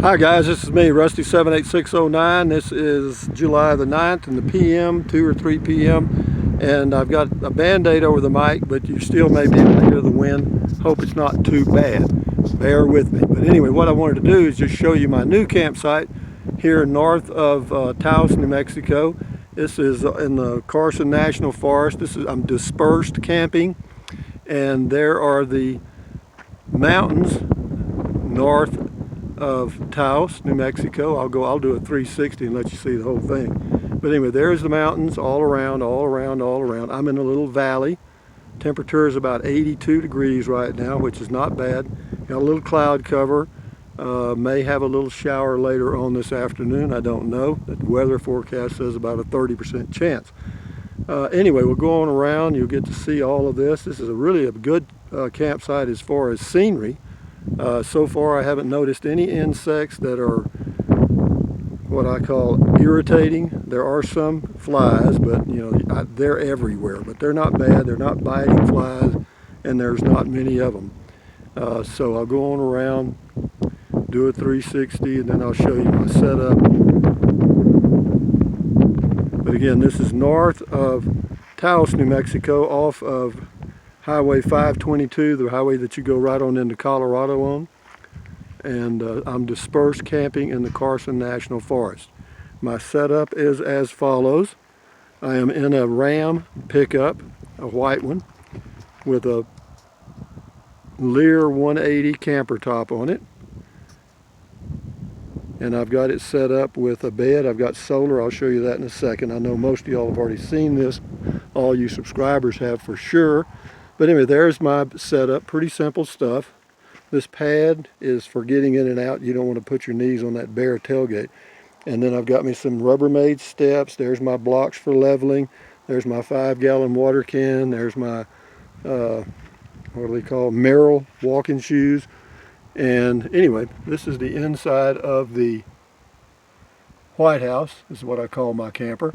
Hi guys, this is me, Rusty78609. This is July the 9th in the PM, 2 or 3 p.m. And I've got a band-aid over the mic, but you still may be able to hear the wind. Hope it's not too bad. Bear with me. But anyway, what I wanted to do is just show you my new campsite here north of Taos, New Mexico. This is in the Carson National Forest. I'm dispersed camping, and there are the mountains north of Taos, New Mexico. I'll do a 360 and let you see the whole thing. But anyway, there's the mountains all around. I'm in a little valley. Temperature is about 82 degrees right now, which is not bad. Got a little cloud cover. May have a little shower later on this afternoon. I don't know. The weather forecast says about a 30% chance. Anyway, we're going around. You'll get to see all of this. This is really a good campsite as far as scenery. So far I haven't noticed any insects that are what I call irritating. There are some flies, but you know, they're everywhere, but they're not bad. They're not biting flies, and there's not many of them. So I'll go on around, do a 360, and then I'll show you my setup. But again, this is north of Taos, New Mexico, off of Highway 522, the highway that you go right on into Colorado on. And I'm dispersed camping in the Carson National Forest. My setup is as follows. I am in a Ram pickup, a white one, with a Lear 180 camper top on it. And I've got it set up with a bed. I've got solar. I'll show you that in a second. I know most of y'all have already seen this. All you subscribers have for sure. But anyway, there's my setup. Pretty simple stuff. This pad is for getting in and out. You don't want to put your knees on that bare tailgate. And then I've got me some Rubbermaid steps. There's my blocks for leveling. There's my 5-gallon water can. There's my, what do they call, Merrill walking shoes. And anyway, this is the inside of the White House. This is what I call my camper.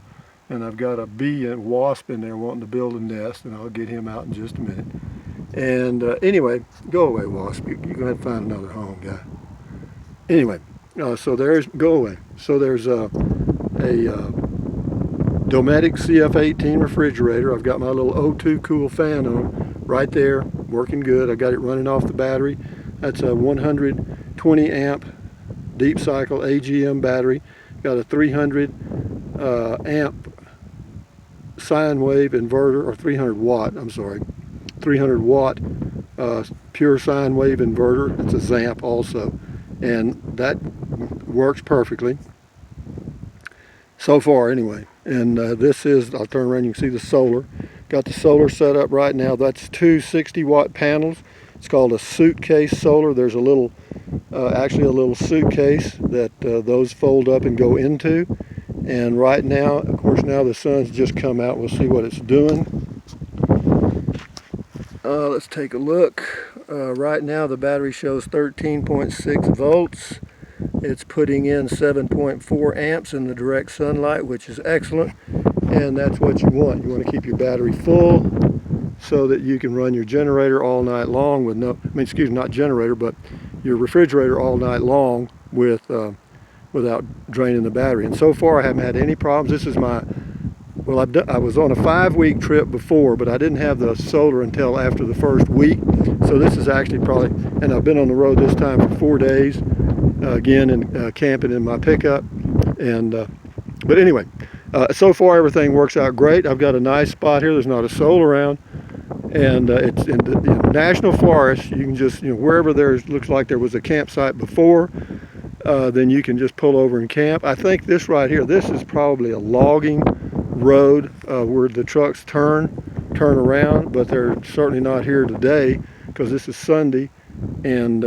And I've got a bee and wasp in there wanting to build a nest, and I'll get him out in just a minute. And anyway, go away, wasp. You're going to have to find another home, guy. Anyway, so there's, go away. So there's a Dometic CF18 refrigerator. I've got my little O2 cool fan on right there, working good. I got it running off the battery. That's a 120 amp deep cycle AGM battery. Got a 300 amp sine wave inverter, or 300 watt, I'm sorry, 300 watt pure sine wave inverter. It's a ZAMP also, and that works perfectly so far anyway. And this is, I'll turn around, you can see the solar. Got the solar set up right now. That's two 60-watt panels. It's called a suitcase solar. There's a little, actually a little suitcase that those fold up and go into. And right now, of course, now the sun's just come out. We'll see what it's doing. Let's take a look. Right now, the battery shows 13.6 volts. It's putting in 7.4 amps in the direct sunlight, which is excellent. And that's what you want. You want to keep your battery full so that you can run your generator all night long with no, excuse me, not generator, but your refrigerator all night long with without draining the battery. And so far I haven't had any problems. This is my, well, I was on a 5-week trip before, but I didn't have the solar until after the first week. So this is actually probably, and I've been on the road this time for 4 days, again, and camping in my pickup. And but anyway, so far everything works out great. I've got a nice spot here. There's not a soul around. And it's in the National Forest. You can just, you know, wherever looks like there was a campsite before, then you can just pull over and camp. I think this right here, this is probably a logging road where the trucks turn around, but they're certainly not here today because this is Sunday. And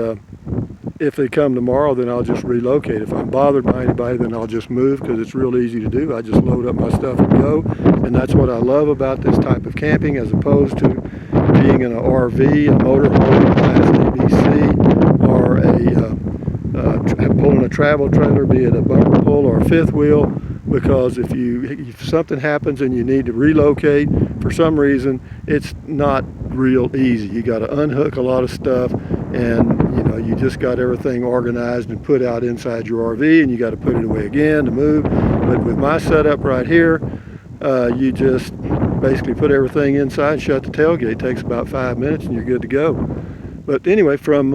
if they come tomorrow, then I'll just relocate. If I'm bothered by anybody, then I'll just move because it's real easy to do. I just load up my stuff and go. And that's what I love about this type of camping as opposed to being in an RV, a motorhome, Class ABC, or pulling a travel trailer, be it a bumper pull or a fifth wheel, because if something happens and you need to relocate for some reason, it's not real easy. You got to unhook a lot of stuff, and you just got everything organized and put out inside your RV, and you got to put it away again to move. But with my setup right here, you just basically put everything inside and shut the tailgate. It takes about 5 minutes and you're good to go. But anyway, from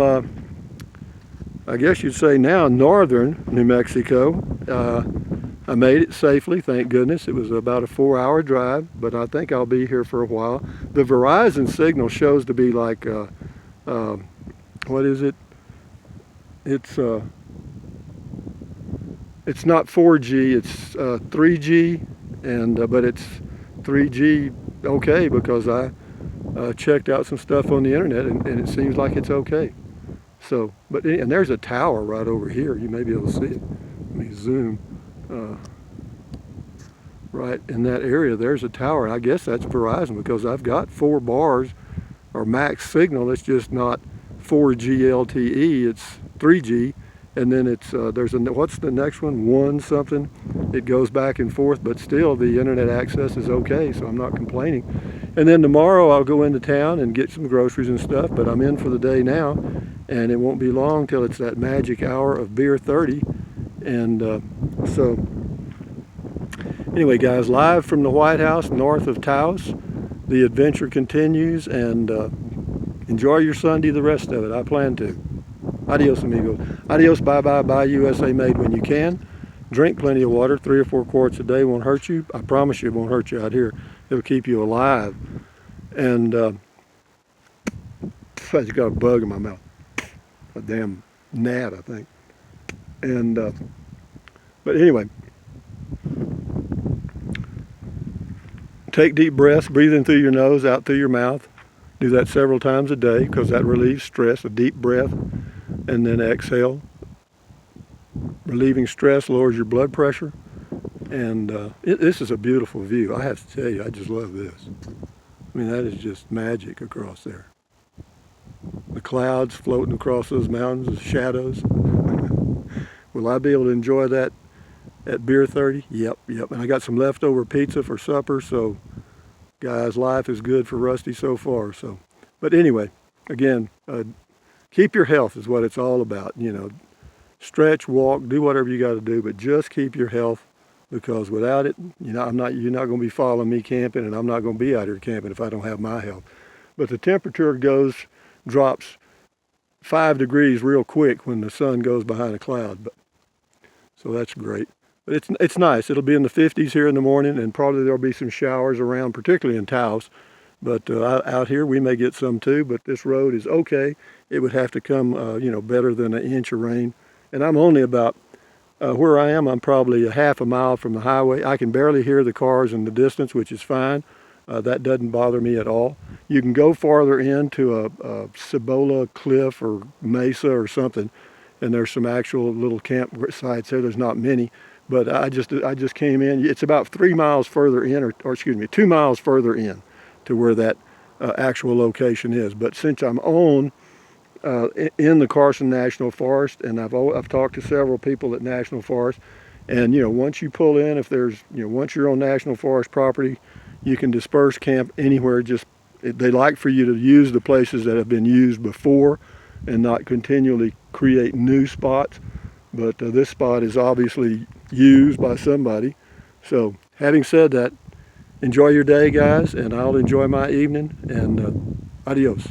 I guess you'd say now northern New Mexico, I made it safely, thank goodness. It was about a 4-hour drive, but I think I'll be here for a while. The Verizon signal shows to be like what is it? It's not 4G, it's 3G, and but it's 3G okay, because I checked out some stuff on the internet, and it seems like it's okay. So, and there's a tower right over here. You may be able to see it. Let me zoom. Right in that area, there's a tower. I guess that's Verizon, because I've got 4 bars or max signal. It's just not 4G LTE. It's 3G, and then it's what's the next one? 1 something. It goes back and forth, but still the internet access is okay, so I'm not complaining. And then tomorrow I'll go into town and get some groceries and stuff, but I'm in for the day now, and it won't be long till it's that magic hour of beer 30. And so anyway, guys, live from the White House north of Taos, the adventure continues, and enjoy your Sunday, the rest of it. I plan to. Adios, amigos. Adios, bye-bye, buy USA made when you can. Drink plenty of water. 3 or 4 quarts a day won't hurt you. I promise you it won't hurt you out here. It'll keep you alive. And I just got a bug in my mouth. A damn gnat, I think. And but anyway, take deep breaths, breathe in through your nose, out through your mouth. Do that several times a day, because that relieves stress. A deep breath, and then exhale. Relieving stress lowers your blood pressure. And this is a beautiful view. I have to tell you, I just love this. I mean, that is just magic across there. The clouds floating across those mountains, the shadows. Will I be able to enjoy that at beer 30? Yep. And I got some leftover pizza for supper, so guys, life is good for Rusty so far. So, but anyway, again, keep your health is what it's all about. Stretch, walk, do whatever you got to do, but just keep your health, because without it, you're not going to be following me camping, and I'm not going to be out here camping if I don't have my health. But the temperature drops 5 degrees real quick when the sun goes behind a cloud. So that's great. But it's nice. It'll be in the 50s here in the morning, and probably there'll be some showers around, particularly in Taos. But out here we may get some too. But this road is okay. It would have to come, better than an inch of rain. And I'm only about where I am. I'm probably a half a mile from the highway. I can barely hear the cars in the distance, which is fine. That doesn't bother me at all. You can go farther into a Cibola cliff or mesa or something, and there's some actual little campsites there. There's not many, but I just came in. It's about 3 miles further in, or excuse me, 2 miles further in to where that actual location is. But since I'm in the Carson National Forest, and I've talked to several people at National Forest, and once you pull in, if there's once you're on National Forest property, you can disperse camp anywhere. They like for you to use the places that have been used before, and not continually create new spots. But this spot is obviously used by somebody. So having said that, enjoy your day, guys, and I'll enjoy my evening, and adios.